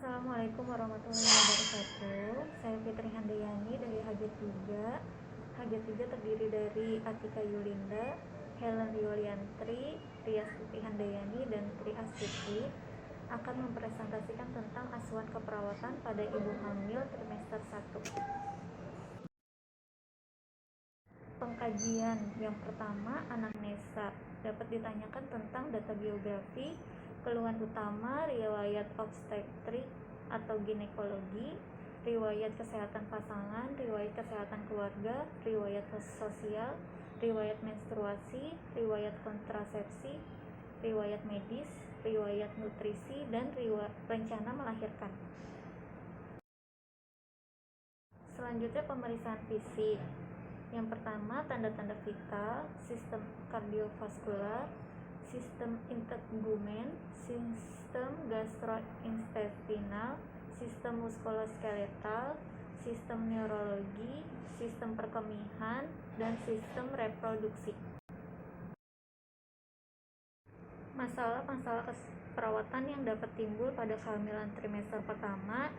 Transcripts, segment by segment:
Assalamualaikum warahmatullahi wabarakatuh. Saya Fitri Handayani dari HG3. HG3 terdiri dari Atika Yulinda, Helen Yuliantri, Riastuti Handayani, dan Tri Astuti akan mempresentasikan tentang asuhan keperawatan pada ibu hamil trimester 1. Pengkajian yang pertama, anamnesa. Dapat ditanyakan tentang data biografi, keluhan utama, riwayat obstetrik atau ginekologi, riwayat kesehatan pasangan, riwayat kesehatan keluarga, riwayat sosial, riwayat menstruasi, riwayat kontrasepsi, riwayat medis, riwayat nutrisi, dan rencana melahirkan. Selanjutnya pemeriksaan fisik. Yang pertama, tanda-tanda vital, sistem kardiovaskular, sistem integumen, sistem gastrointestinal, sistem muskuloskeletal, sistem neurologi, sistem perkemihan, dan sistem reproduksi. Masalah-masalah perawatan yang dapat timbul pada kehamilan trimester pertama.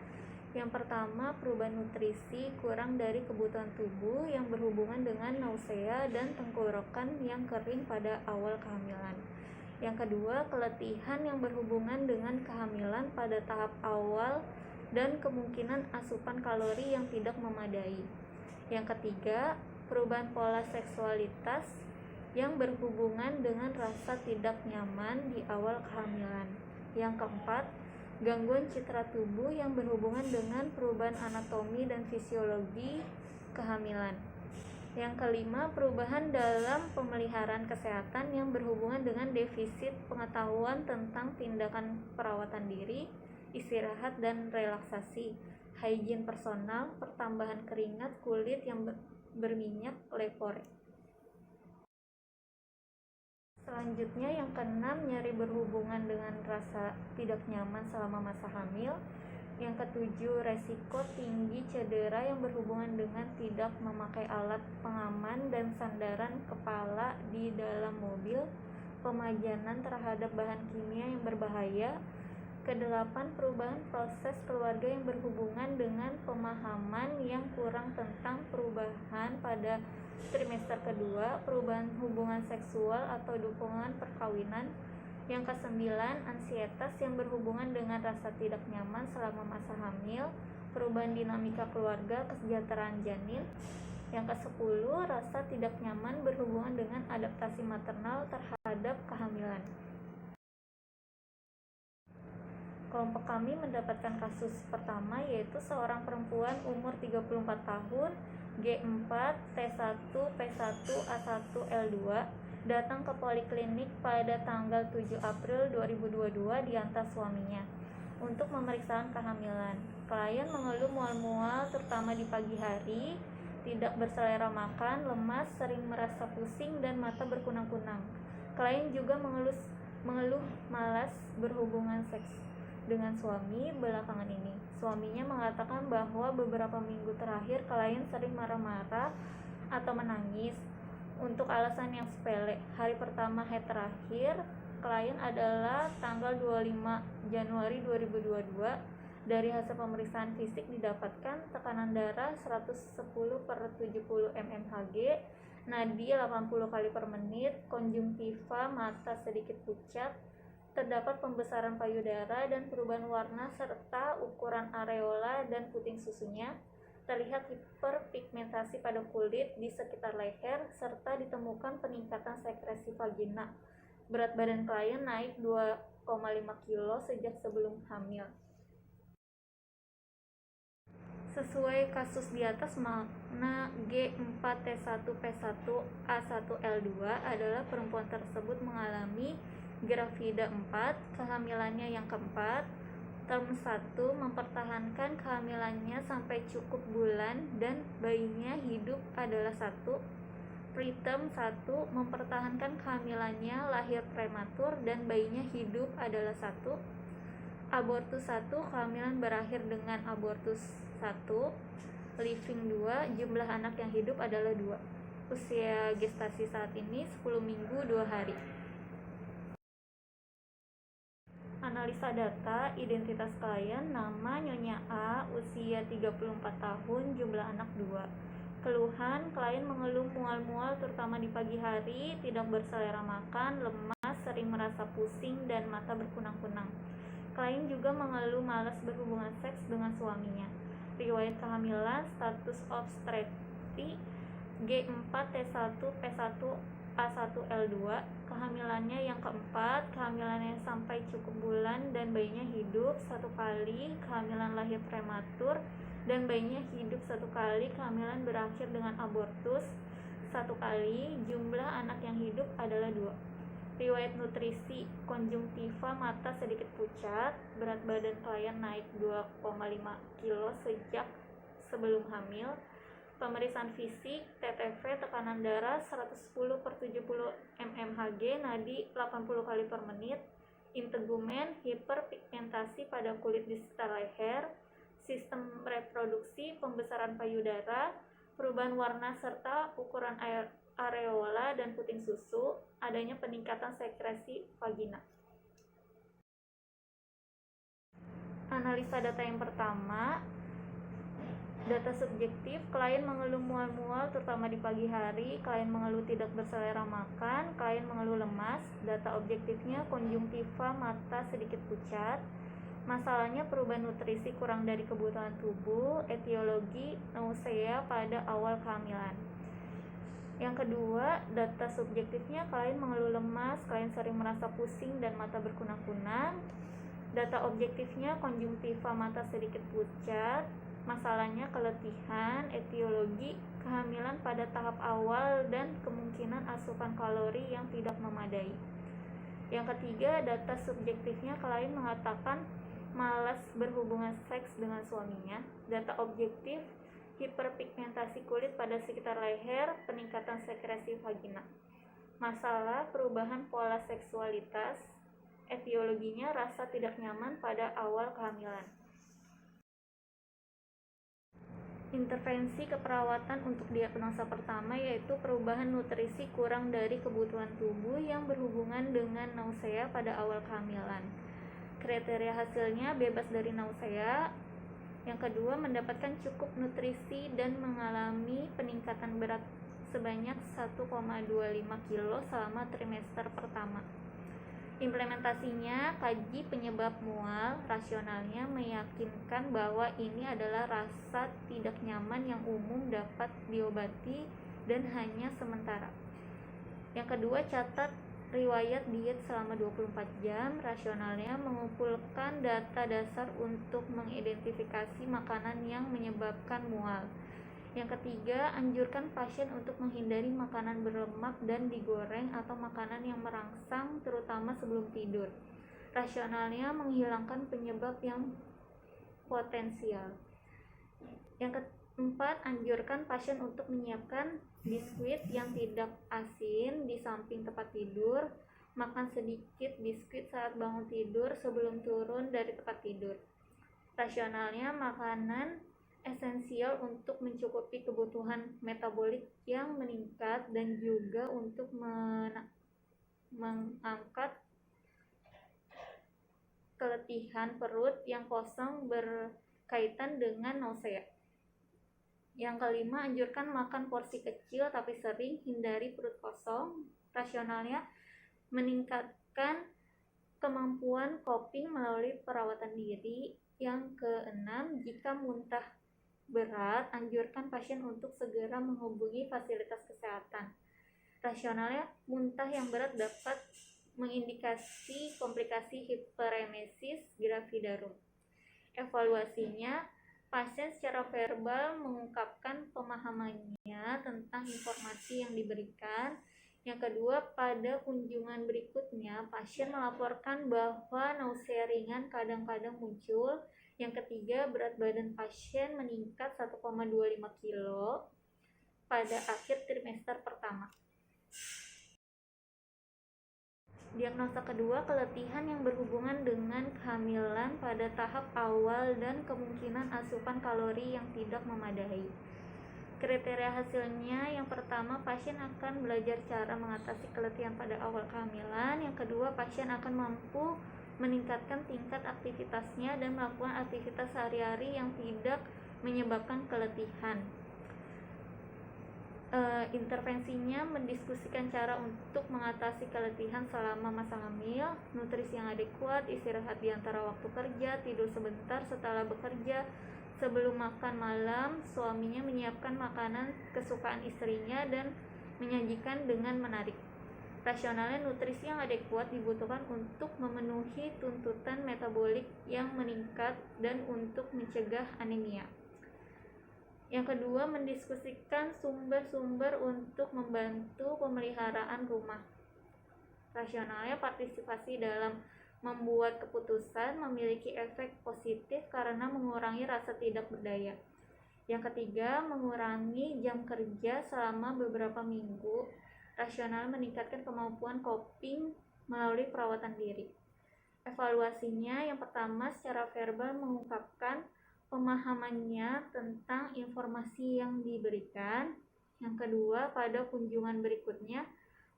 Yang pertama, perubahan nutrisi kurang dari kebutuhan tubuh yang berhubungan dengan nausea dan tenggorokan yang kering pada awal kehamilan. Yang kedua, keletihan yang berhubungan dengan kehamilan pada tahap awal dan kemungkinan asupan kalori yang tidak memadai. Yang ketiga, perubahan pola seksualitas yang berhubungan dengan rasa tidak nyaman di awal kehamilan. Yang keempat, gangguan citra tubuh yang berhubungan dengan perubahan anatomi dan fisiologi kehamilan. Yang kelima, perubahan dalam pemeliharaan kesehatan yang berhubungan dengan defisit pengetahuan tentang tindakan perawatan diri, istirahat dan relaksasi, higien personal, pertambahan keringat kulit yang berminyak, lepore. Selanjutnya yang keenam, nyeri berhubungan dengan rasa tidak nyaman selama masa hamil. Yang ketujuh, resiko tinggi cedera yang berhubungan dengan tidak memakai alat pengaman dan sandaran kepala di dalam mobil, pemajanan terhadap bahan kimia yang berbahaya. Kedelapan, perubahan proses keluarga yang berhubungan dengan pemahaman yang kurang tentang perubahan pada trimester kedua, perubahan hubungan seksual atau dukungan perkawinan. Yang kesembilan, ansietas yang berhubungan dengan rasa tidak nyaman selama masa hamil, perubahan dinamika keluarga, kesejahteraan janin. Yang kesepuluh, rasa tidak nyaman berhubungan dengan adaptasi maternal terhadap kehamilan. Kelompok kami mendapatkan kasus pertama, yaitu seorang perempuan umur 34 tahun, G4, T1, P1, A1, L2, datang ke poliklinik pada tanggal 7 April 2022 diantar suaminya untuk pemeriksaan kehamilan. Klien mengeluh mual-mual terutama di pagi hari, tidak berselera makan, lemas, sering merasa pusing dan mata berkunang-kunang. Klien juga mengeluh malas berhubungan seks dengan suami belakangan ini. Suaminya mengatakan bahwa beberapa minggu terakhir klien sering marah-marah atau menangis untuk alasan yang sepele. Hari pertama haid terakhir klien adalah tanggal 25 Januari 2022. Dari hasil pemeriksaan fisik didapatkan tekanan darah 110/70 mmHg, nadi 80 kali per menit, konjungtiva mata sedikit pucat, terdapat pembesaran payudara dan perubahan warna serta ukuran areola dan puting susunya, terlihat hiperpigmentasi pada kulit di sekitar leher, serta ditemukan peningkatan sekresi vagina. Berat badan klien naik 2,5 kg sejak sebelum hamil. Sesuai kasus di atas, mana G4, T1, P1, A1, L2 adalah perempuan tersebut mengalami gravida 4, kehamilannya yang keempat. Term 1, mempertahankan kehamilannya sampai cukup bulan dan bayinya hidup adalah 1. Preterm 1, mempertahankan kehamilannya, lahir prematur dan bayinya hidup adalah 1. Abortus 1, kehamilan berakhir dengan abortus 1. Living 2, jumlah anak yang hidup adalah 2. Usia gestasi saat ini 10 minggu 2 hari. Analisa data, identitas klien, nama Nyonya A, usia 34 tahun, jumlah anak 2. Keluhan, klien mengeluh mual-mual terutama di pagi hari, tidak berselera makan, lemas, sering merasa pusing, dan mata berkunang-kunang. Klien juga mengeluh malas berhubungan seks dengan suaminya. Riwayat kehamilan, status obstetri, G4, T1, P1, A1, L2. Kehamilannya yang keempat, kehamilannya sampai cukup bulan dan bayinya hidup 1 kali, kehamilan lahir prematur dan bayinya hidup 1 kali, kehamilan berakhir dengan abortus 1 kali, jumlah anak yang hidup adalah 2. Riwayat nutrisi, konjungtiva mata sedikit pucat, berat badan klien naik 2,5 kg sejak sebelum hamil. Pemeriksaan fisik, TTV, tekanan darah 110/70 mmHg, nadi 80 kali per menit, integumen, hiperpigmentasi pada kulit di sekitar leher, sistem reproduksi, pembesaran payudara, perubahan warna serta ukuran areola dan puting susu, adanya peningkatan sekresi vagina. Analisa data yang pertama, data subjektif, klien mengeluh mual-mual terutama di pagi hari, klien mengeluh tidak berselera makan, klien mengeluh lemas. Data objektifnya, konjungtiva mata sedikit pucat. Masalahnya perubahan nutrisi kurang dari kebutuhan tubuh, etiologi nausea pada awal kehamilan. Yang kedua, data subjektifnya, klien mengeluh lemas, klien sering merasa pusing dan mata berkunang-kunang. Data objektifnya, konjungtiva mata sedikit pucat. Masalahnya keletihan, etiologi kehamilan pada tahap awal dan kemungkinan asupan kalori yang tidak memadai. Yang ketiga, data subjektifnya, klien mengatakan malas berhubungan seks dengan suaminya. Data objektif, hiperpigmentasi kulit pada sekitar leher, peningkatan sekresi vagina. Masalah perubahan pola seksualitas, etiologinya rasa tidak nyaman pada awal kehamilan. Intervensi keperawatan untuk diagnosa pertama yaitu perubahan nutrisi kurang dari kebutuhan tubuh yang berhubungan dengan nausea pada awal kehamilan. Kriteria hasilnya bebas dari nausea. Yang kedua, mendapatkan cukup nutrisi dan mengalami peningkatan berat sebanyak 1,25 kg selama trimester pertama. Implementasinya, kaji penyebab mual, rasionalnya meyakinkan bahwa ini adalah rasa tidak nyaman yang umum dapat diobati dan hanya sementara. Yang kedua, catat riwayat diet selama 24 jam, rasionalnya mengumpulkan data dasar untuk mengidentifikasi makanan yang menyebabkan mual. Yang ketiga, anjurkan pasien untuk menghindari makanan berlemak dan digoreng atau makanan yang merangsang terutama sebelum tidur. Rasionalnya menghilangkan penyebab yang potensial. Yang keempat, anjurkan pasien untuk menyiapkan biskuit yang tidak asin di samping tempat tidur, makan sedikit biskuit saat bangun tidur sebelum turun dari tempat tidur. Rasionalnya, makanan esensial untuk mencukupi kebutuhan metabolik yang meningkat dan juga untuk mengangkat keletihan perut yang kosong berkaitan dengan nausea. Yang kelima, anjurkan makan porsi kecil tapi sering, hindari perut kosong. Rasionalnya meningkatkan kemampuan coping melalui perawatan diri. Yang keenam, jika muntah berat, anjurkan pasien untuk segera menghubungi fasilitas kesehatan. Rasionalnya, muntah yang berat dapat mengindikasi komplikasi hiperemesis gravidarum. Evaluasinya, pasien secara verbal mengungkapkan pemahamannya tentang informasi yang diberikan. Yang kedua, pada kunjungan berikutnya, pasien melaporkan bahwa nausea ringan kadang-kadang muncul. Yang ketiga, berat badan pasien meningkat 1,25 kg pada akhir trimester pertama. Diagnosa kedua, keletihan yang berhubungan dengan kehamilan pada tahap awal dan kemungkinan asupan kalori yang tidak memadai. Kriteria hasilnya, yang pertama, pasien akan belajar cara mengatasi keletihan pada awal kehamilan. Yang kedua, pasien akan mampu meningkatkan tingkat aktivitasnya dan melakukan aktivitas sehari-hari yang tidak menyebabkan keletihan. Intervensinya mendiskusikan cara untuk mengatasi keletihan selama masa hamil, nutrisi yang adekuat, istirahat di antara waktu kerja, tidur sebentar setelah bekerja, sebelum makan malam, suaminya menyiapkan makanan kesukaan istrinya dan menyajikan dengan menarik. Rasionalnya, nutrisi yang adekuat dibutuhkan untuk memenuhi tuntutan metabolik yang meningkat dan untuk mencegah anemia. Yang kedua, mendiskusikan sumber-sumber untuk membantu pemeliharaan rumah. Rasionalnya, partisipasi dalam membuat keputusan memiliki efek positif karena mengurangi rasa tidak berdaya. Yang ketiga, mengurangi jam kerja selama beberapa minggu. Rasional meningkatkan kemampuan coping melalui perawatan diri. Evaluasinya, yang pertama, secara verbal mengungkapkan pemahamannya tentang informasi yang diberikan. Yang kedua, pada kunjungan berikutnya,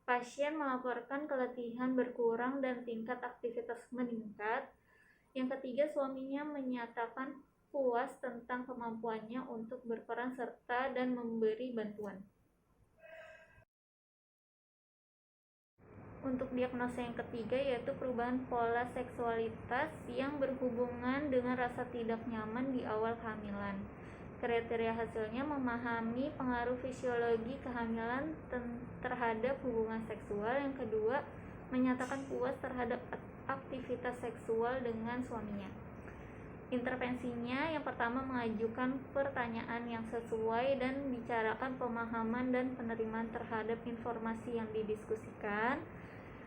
pasien melaporkan keletihan berkurang dan tingkat aktivitas meningkat. Yang ketiga, suaminya menyatakan puas tentang kemampuannya untuk berperan serta dan memberi bantuan. Untuk diagnosa yang ketiga yaitu perubahan pola seksualitas yang berhubungan dengan rasa tidak nyaman di awal kehamilan. Kriteria hasilnya memahami pengaruh fisiologi kehamilan terhadap hubungan seksual. Yang kedua, menyatakan puas terhadap aktivitas seksual dengan suaminya. Intervensinya, yang pertama, mengajukan pertanyaan yang sesuai dan bicarakan pemahaman dan penerimaan terhadap informasi yang didiskusikan.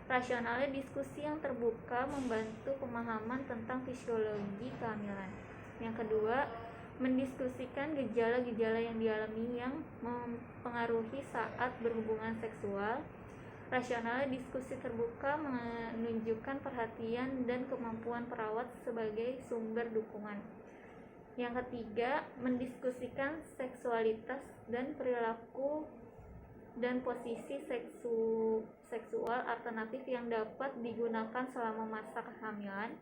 Rasionalnya, diskusi yang terbuka membantu pemahaman tentang fisiologi kehamilan. Yang kedua, mendiskusikan gejala-gejala yang dialami yang mempengaruhi saat berhubungan seksual. Rasionalnya, diskusi terbuka menunjukkan perhatian dan kemampuan perawat sebagai sumber dukungan. Yang ketiga, mendiskusikan seksualitas dan perilaku dan posisi seksual alternatif yang dapat digunakan selama masa kehamilan.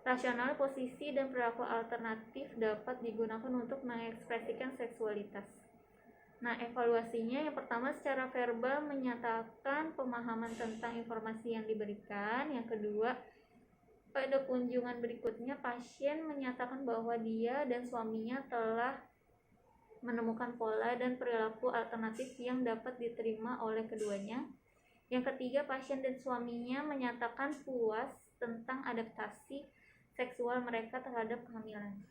Rasional, posisi dan perilaku alternatif dapat digunakan untuk mengekspresikan seksualitas. Nah, evaluasinya, yang pertama, secara verbal menyatakan pemahaman tentang informasi yang diberikan. Yang kedua, pada kunjungan berikutnya pasien menyatakan bahwa dia dan suaminya telah menemukan pola dan perilaku alternatif yang dapat diterima oleh keduanya. Yang ketiga, pasien dan suaminya menyatakan puas tentang adaptasi seksual mereka terhadap kehamilan.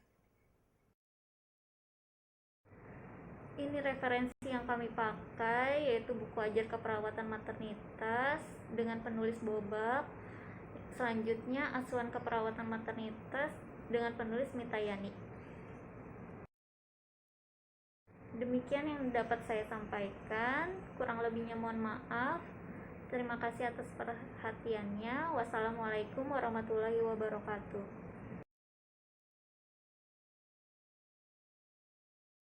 Ini referensi yang kami pakai, yaitu buku Ajar Keperawatan Maternitas dengan penulis Bobak. Selanjutnya, Asuhan Keperawatan Maternitas dengan penulis Mita Yani. Demikian yang dapat saya sampaikan, kurang lebihnya mohon maaf. Terima kasih atas perhatiannya. Wassalamualaikum warahmatullahi wabarakatuh.